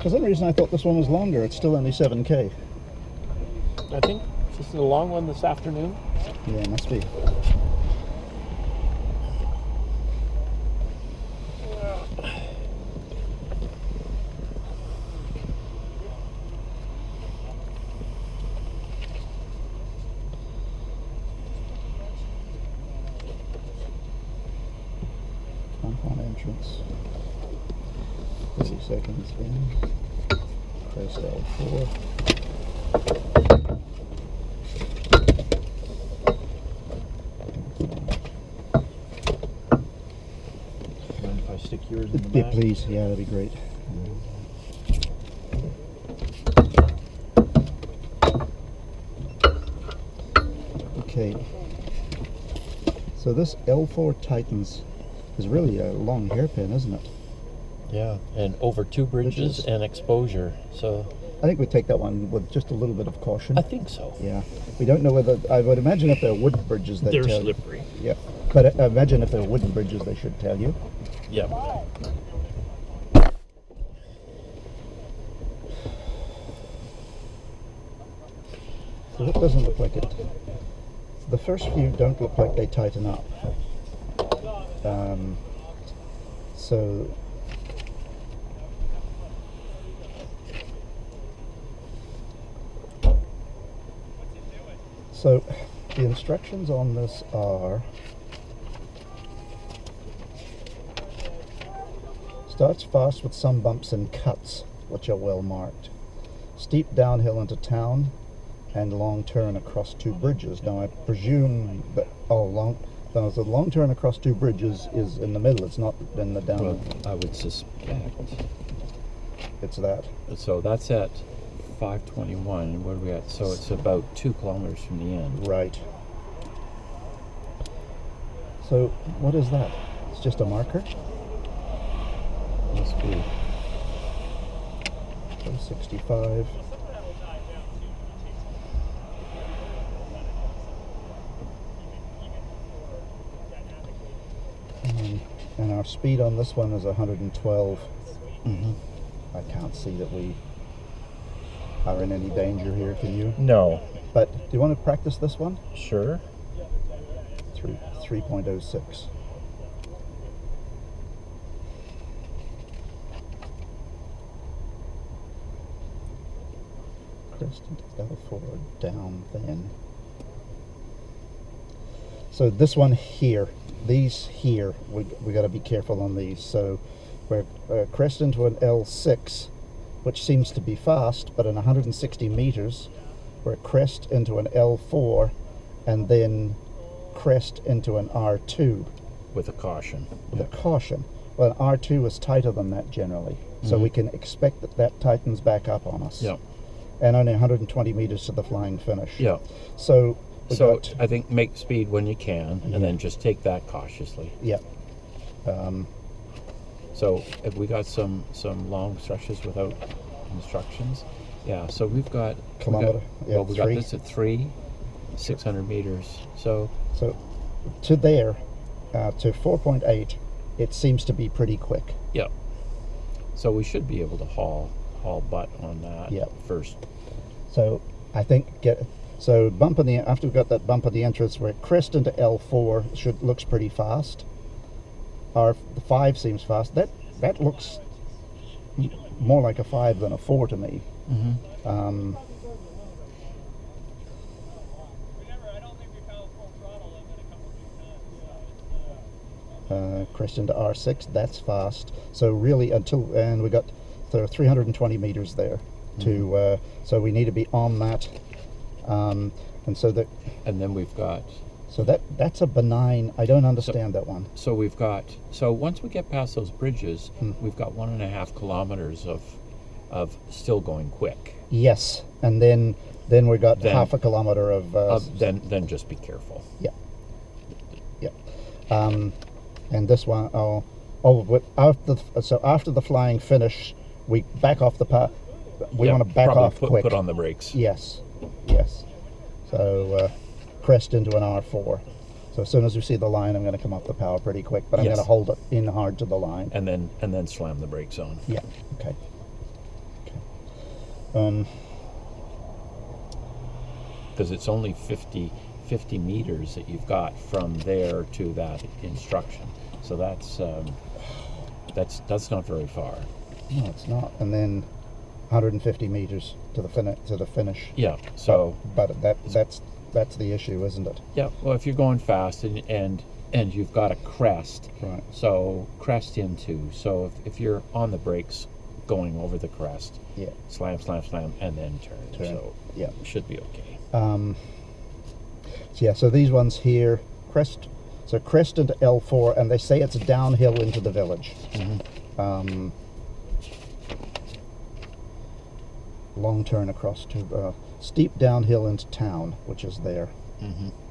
For some reason I thought this one was longer. It's still only 7K. I think just a long one this afternoon. Yeah, it must be. Compound entrance. 30 seconds in. Press L4. Mind if I stick yours in the Yeah, back? please. Yeah, that'd be great. Okay. So this L4 Titans is really a long hairpin, isn't it? Yeah, and over 2 bridges and exposure. So I think we take that one with just a little bit of caution. I think so. Yeah. We don't know whether, I would imagine if they're wooden bridges, they'd They're tell you. slippery. Yeah. But I imagine if they're wooden bridges, they should tell you. Yep. So it doesn't look like it. The first few don't look like they tighten up. So the instructions on this are: starts fast with some bumps and cuts, which are well marked. Steep downhill into town and long turn across 2 bridges. Now I presume that the long turn across 2 bridges is in the middle. It's not in the down. Well, I would suspect. It's that. So that's at 521. What are we at? So it's about 2 kilometers from the end. Right. So what is that? It's just a marker? Must be. 65. And our speed on this one is 112. I can't see that we are in any danger here, can you? No. But do you want to practice this one? Sure. 3.06. Crescent L4 down then. So this one here, these here, we got to be careful on these. So we're crest into an L6, which seems to be fast, but in 160 meters, we're crest into an L4, and then crest into an R2. With a caution. With a caution. Well, an R2 is tighter than that generally, so we can expect that that tightens back up on us. Yeah. And only 120 meters to the flying finish. Yeah. So I think make speed when you can, and then just take that cautiously. Yeah. So have we got some long stretches without instructions? Yeah. So we've got Kilometer. we got this at 600 meters. So to there, to 4.8, it seems to be pretty quick. yeah. So we should be able to haul butt on that first. So I think bump in the after we've got that bump at the entrance, where crest into L4 looks pretty fast. The 5 seems fast. That looks more like a 5 than a 4 to me. Crest into R6, that's fast. So really and we got 320 meters there to so we need to be on that, and then we've got that's a benign. I don't understand that one. So once we get past those bridges, we've got 1.5 kilometers of still going quick. Yes, and then we got half a kilometer of then just be careful. Yeah. And this one, after the flying finish, we back off the path. We want to back off quick. Put on the brakes. Yes. So crest into an R4. So as soon as we see the line, I'm going to come off the power pretty quick, but I'm going to hold it in hard to the line. And then slam the brakes on. Yeah. Okay. Because it's only 50 meters that you've got from there to that instruction. So that's not very far. No, it's not. And then 150 meters to the finish. Yeah. So, but that's the issue, isn't it? yeah. Well, if you're going fast and you've got a crest, Right. so crest into. So if you're on the brakes, going over the crest, Yeah. slam, and then turn. So yeah, should be okay. So yeah, so these ones here, crest into L4, and they say it's downhill into the village. Long turn across to steep downhill into town, which is there.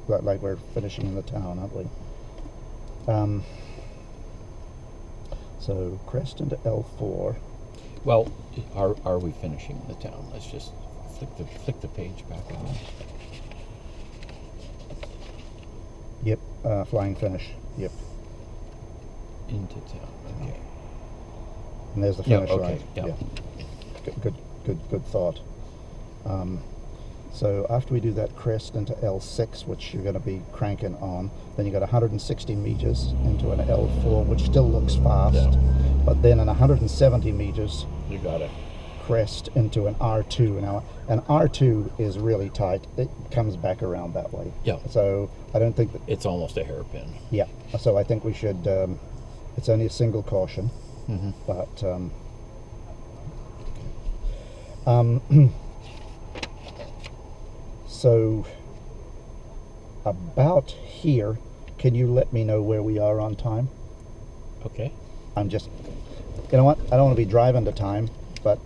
Like we're finishing in the town, aren't we? So crest into L4. Well, are we finishing in the town? Let's just flick the page back on. Yep, flying finish. Yep. Into town. Okay. And there's the finish okay, line. yeah. Good thought. So after we do that crest into L6, which you're going to be cranking on, then you got 160 meters into an L4, which still looks fast. Yeah. But then in 170 meters, You got it. crest into an R2. Now, an R2 is really tight. It comes back around that way. Yeah. So I don't think that. It's almost a hairpin. Yeah. So I think we should. It's only a single caution, but. So about here, can you let me know where we are on time? Okay. I'm just, you know what? I don't want to be driving to time, but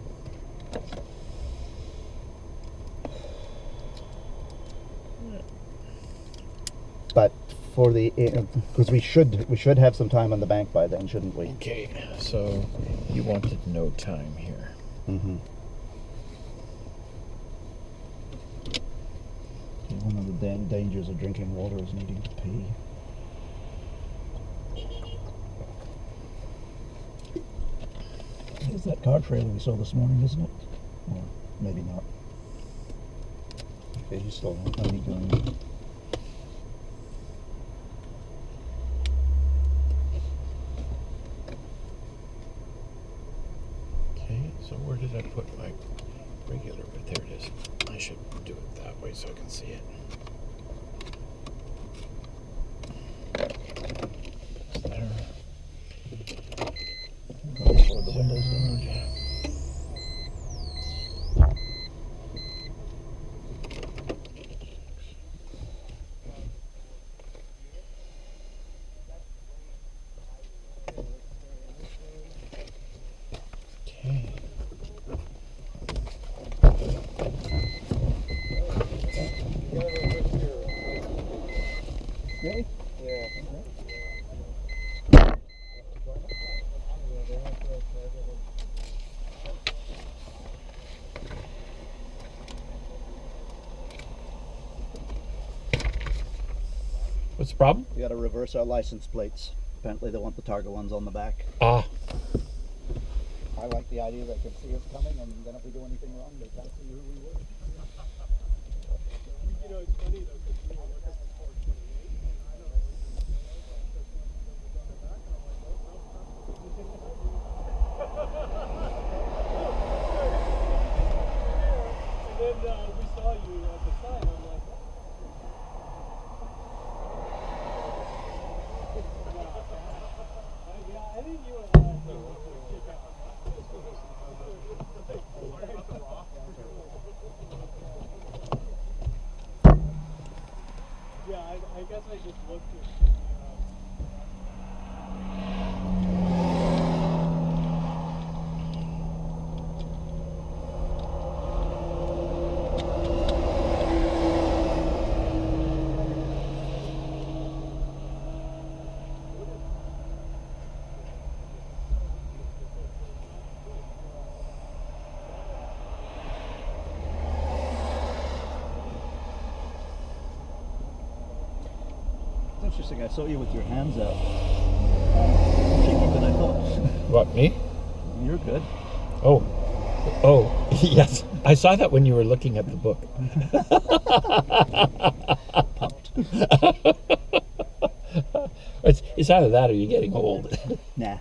for the because we should have some time on the bank by then, shouldn't we? Okay. So you wanted no time here. One of the dangers of drinking water is needing to pee. It's that car trailer we saw this morning, isn't it? Or maybe not. Okay, he's still only going. Okay. So where did I put my regular? But there it is. I should do it that way so I can see it. There. Lower the windows down. Okay. Really? Yeah. What's the problem? We got to reverse our license plates. Apparently they want the Targa ones on the back. Ah. I like the idea they can see us coming, and then if we do anything wrong, they can't see who we were. You know, it's funny though, because we were looking for 428, and I don't know where you on the back, and I'm like, and then we saw you at the sign, I'm like, yeah, I think you and I kick out. Yeah, I guess I just looked at Interesting. I saw you with your hands out. Cheaper than I thought. What, me? You're good. Oh, yes. I saw that when you were looking at the book. Pumped. It's either that or you're getting old. Nah.